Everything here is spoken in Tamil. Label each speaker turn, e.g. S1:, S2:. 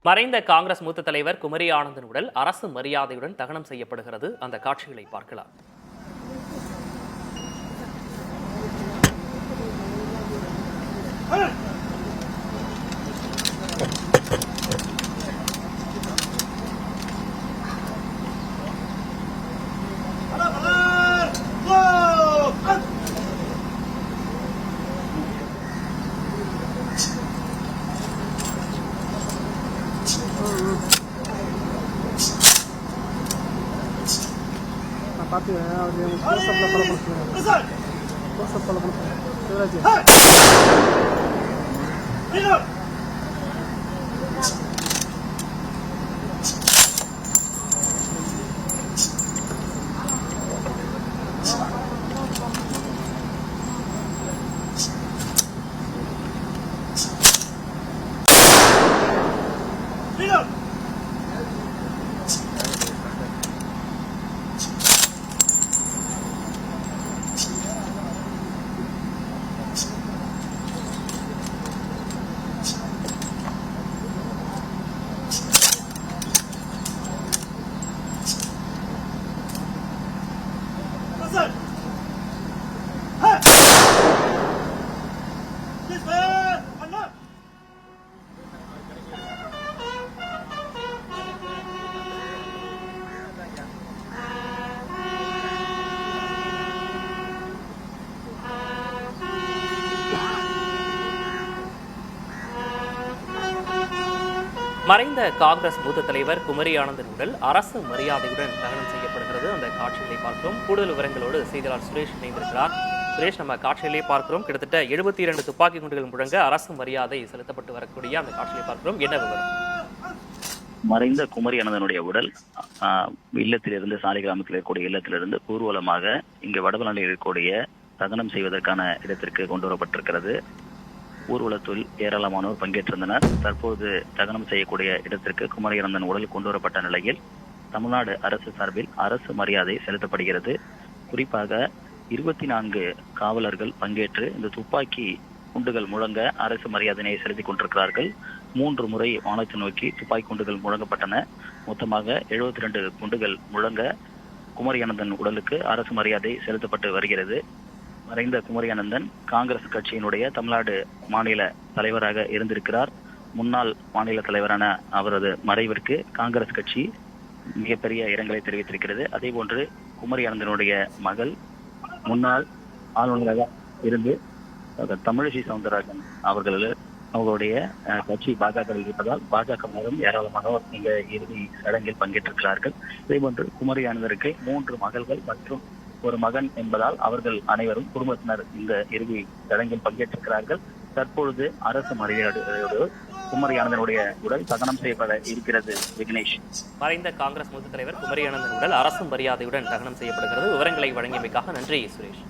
S1: மறைந்த காங்கிரஸ் மூத்த தலைவர் குமரி ஆனந்தன் உடல் அரசு மரியாதையுடன் தகனம் செய்யப்படுகிறது. அந்த காட்சிகளை பார்க்கலாம். மறைந்த காங்கிரஸ் மூத்த தலைவர் குமரி ஆனந்தன் உடல் அரசு மரியாதையுடன் தகனம் செய்யப்படுகிறது. அந்த காட்சிகளை பார்க்கிறோம். கூடுதல் விவரங்களோடு செய்தியாளர் சுரேஷ் இணைந்திருக்கிறார். சுரேஷ், நம்ம காட்சியிலே பார்க்கிறோம். கிட்டத்தட்ட 72 துப்பாக்கி குண்டுகள் முழங்க அரசு மரியாதை செலுத்தப்பட்டு வரக்கூடிய அந்த காட்சியை பார்க்கிறோம். என்ன விவரம்?
S2: மறைந்த குமரி ஆனந்தனுடைய உடல் இல்லத்திலிருந்து சாலை கிராமத்தில் இருக்கக்கூடிய இல்லத்திலிருந்து ஊர்வலமாக இங்கு வடபழனியில் இருக்கக்கூடிய தகனம் செய்வதற்கான இடத்திற்கு கொண்டு வரப்பட்டிருக்கிறது. ஊர்வலத்தில் ஏராளமானோர் பங்கேற்றிருந்தனர். தற்போது தகனம் செய்யக்கூடிய இடத்திற்கு குமரி ஆனந்தன் உடல் கொண்டு வரப்பட்ட நிலையில் தமிழ்நாடு அரசு சார்பில் அரசு மரியாதை செலுத்தப்படுகிறது. குறிப்பாக 24 காவலர்கள் பங்கேற்று இந்த துப்பாக்கி குண்டுகள் முழங்க அரசு மரியாதையை செலுத்திக் கொண்டிருக்கிறார்கள். 3 முறை வானத்தை நோக்கி துப்பாக்கி குண்டுகள் முழங்கப்பட்டன. மொத்தமாக 72 குண்டுகள் முழங்க குமரி ஆனந்தன் உடலுக்கு அரசு மரியாதை செலுத்தப்பட்டு வருகிறது. மறைந்த குமரி ஆனந்தன் காங்கிரஸ் கட்சியினுடைய தமிழ்நாடு மாநில தலைவராக இருந்திருக்கிறார். முன்னாள் மாநில தலைவரான அவரது மறைவிற்கு காங்கிரஸ் கட்சி மிகப்பெரிய இரங்கலை தெரிவித்திருக்கிறது. அதே போன்று குமரி ஆனந்தனுடைய மகள் முன்னாள் ஆளுநராக இருந்து தமிழிசை சவுந்தரராஜன் அவர்களுடைய கட்சி பாஜக இருப்பதால் பாஜகவினரும் ஏராளமானோர் இந்த இறுதி சடங்கில் பங்கேற்றிருக்கிறார்கள். இதே போன்று குமரி ஆனந்தருக்கு 3 மகள்கள் மற்றும் ஒரு மகன் என்பதால் அவர்கள் அனைவரும் குடும்பத்தினர் இந்த இறுதி சடங்கில் பங்கேற்றிருக்கிறார்கள். தற்பொழுது அரசு மரியாதையோடு குமரி ஆனந்தனுடைய உடல் தகனம் செய்யப்பட இருக்கிறது. விக்னேஷ்,
S1: மறைந்த காங்கிரஸ் மூத்த தலைவர் குமரி ஆனந்தன் உடல் அரசு மரியாதையுடன் தகனம் செய்யப்படுகிறது. விவரங்களை வழங்கியமைக்காக நன்றி சுரேஷ்.